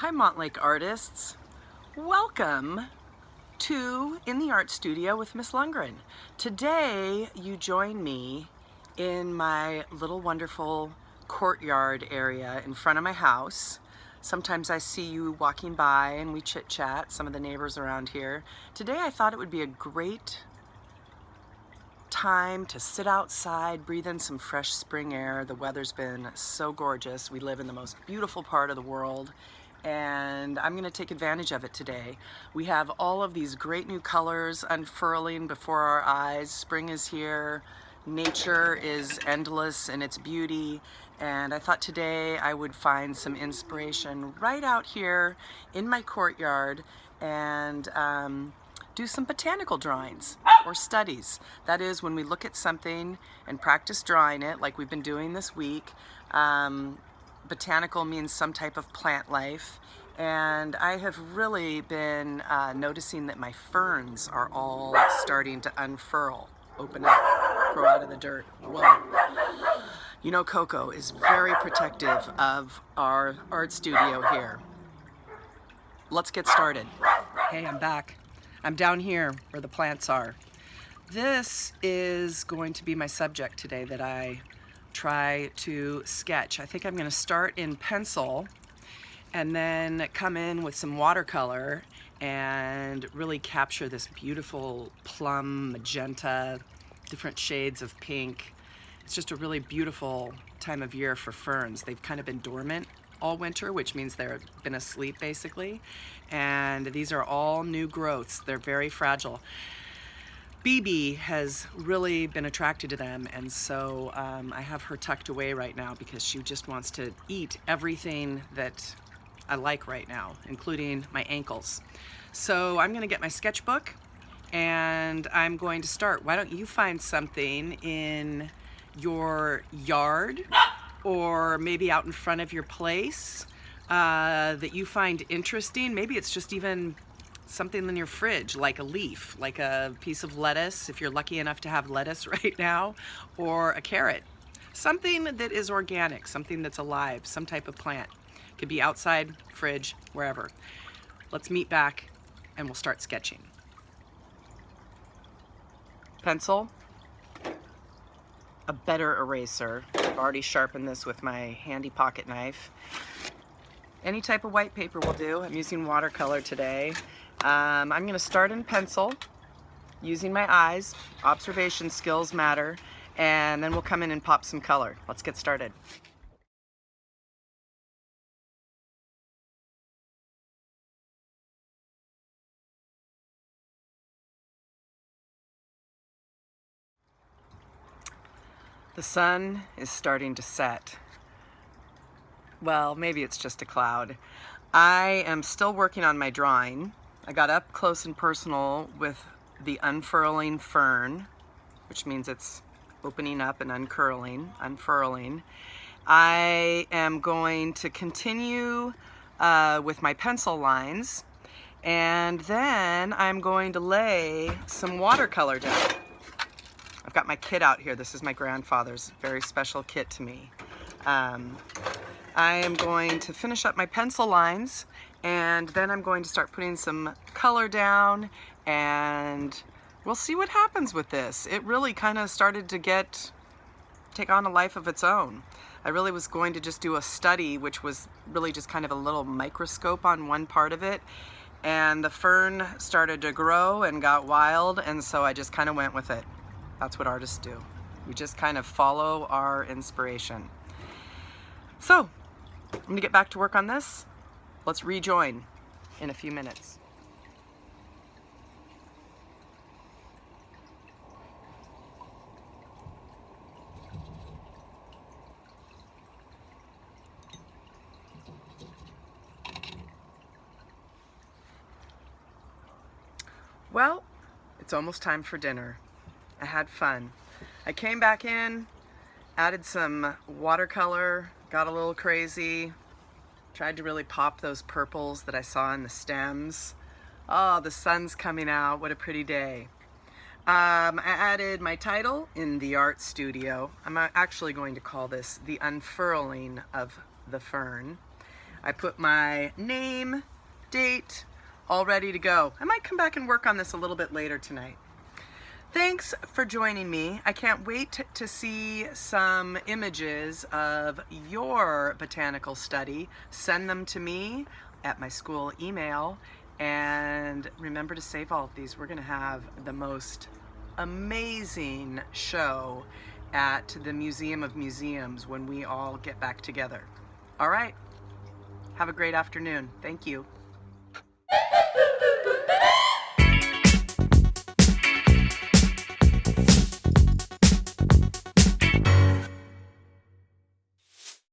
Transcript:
Hi Montlake artists, welcome to In the Art Studio with Miss Lundgren. Today you join me in my little wonderful courtyard area in front of my house. Sometimes I see you walking by and we chit chat, some of the neighbors around here. Today I thought it would be a great time to sit outside, breathe in some fresh spring air. The weather's been so gorgeous. We live in the most beautiful part of the world, and I'm going to take advantage of it today. We have all of these great new colors unfurling before our eyes. Spring is here. Nature is endless in its beauty, and I thought today I would find some inspiration right out here in my courtyard and do some botanical drawings or studies. That is, when we look at something and practice drawing it like we've been doing this week. Botanical means some type of plant life, and I have really been noticing that my ferns are all starting to unfurl, open up, grow out of the dirt. Whoa. You know, Coco is very protective of our art studio here. Let's get started. Hey, I'm back. I'm down here where the plants are. This is going to be my subject today that I try to sketch. I think I'm going to start in pencil and then come in with some watercolor and really capture this beautiful plum, magenta, different shades of pink. It's just a really beautiful time of year for ferns. They've kind of been dormant all winter, which means they've been asleep basically. And these are all new growths. They're very fragile. BB has really been attracted to them, and so I have her tucked away right now because she just wants to eat everything that I like right now, including my ankles. So I'm gonna get my sketchbook and I'm going to start. Why don't you find something in your yard or maybe out in front of your place that you find interesting. Maybe it's just even something in your fridge, like a leaf, like a piece of lettuce, if you're lucky enough to have lettuce right now, or a carrot. Something that is organic, something that's alive, some type of plant. Could be outside, fridge, wherever. Let's meet back and we'll start sketching. Pencil, a better eraser. I've already sharpened this with my handy pocket knife. Any type of white paper will do. I'm using watercolor today. I'm going to start in pencil, using my eyes. Observation skills matter, and then we'll come in and pop some color. Let's get started. The sun is starting to set. Well, maybe it's just a cloud. I am still working on my drawing. I got up close and personal with the unfurling fern, which means it's opening up and unfurling. I am going to continue with my pencil lines, and then I'm going to lay some watercolor down. I've got my kit out here. This is my grandfather's very special kit to me. I am going to finish up my pencil lines, and then I'm going to start putting some color down, and we'll see what happens with this. It really kind of started to take on a life of its own. I really was going to just do a study, which was really just kind of a little microscope on one part of it, and the fern started to grow and got wild, and so I just kind of went with it. That's what artists do. We just kind of follow our inspiration. So, I'm going to get back to work on this. Let's rejoin in a few minutes. Well, it's almost time for dinner. I had fun. I came back in, added some watercolor, got a little crazy, tried to really pop those purples that I saw in the stems. Oh, the sun's coming out. What a pretty day. I added my title, In the Art Studio. I'm actually going to call this The Unfurling of the Fern. I put my name, date, all ready to go. I might come back and work on this a little bit later tonight. Thanks for joining me. I can't wait to see some images of your botanical study. Send them to me at my school email, and remember to save all of these. We're going to have the most amazing show at the Museum of Museums when we all get back together. All right. Have a great afternoon. Thank you.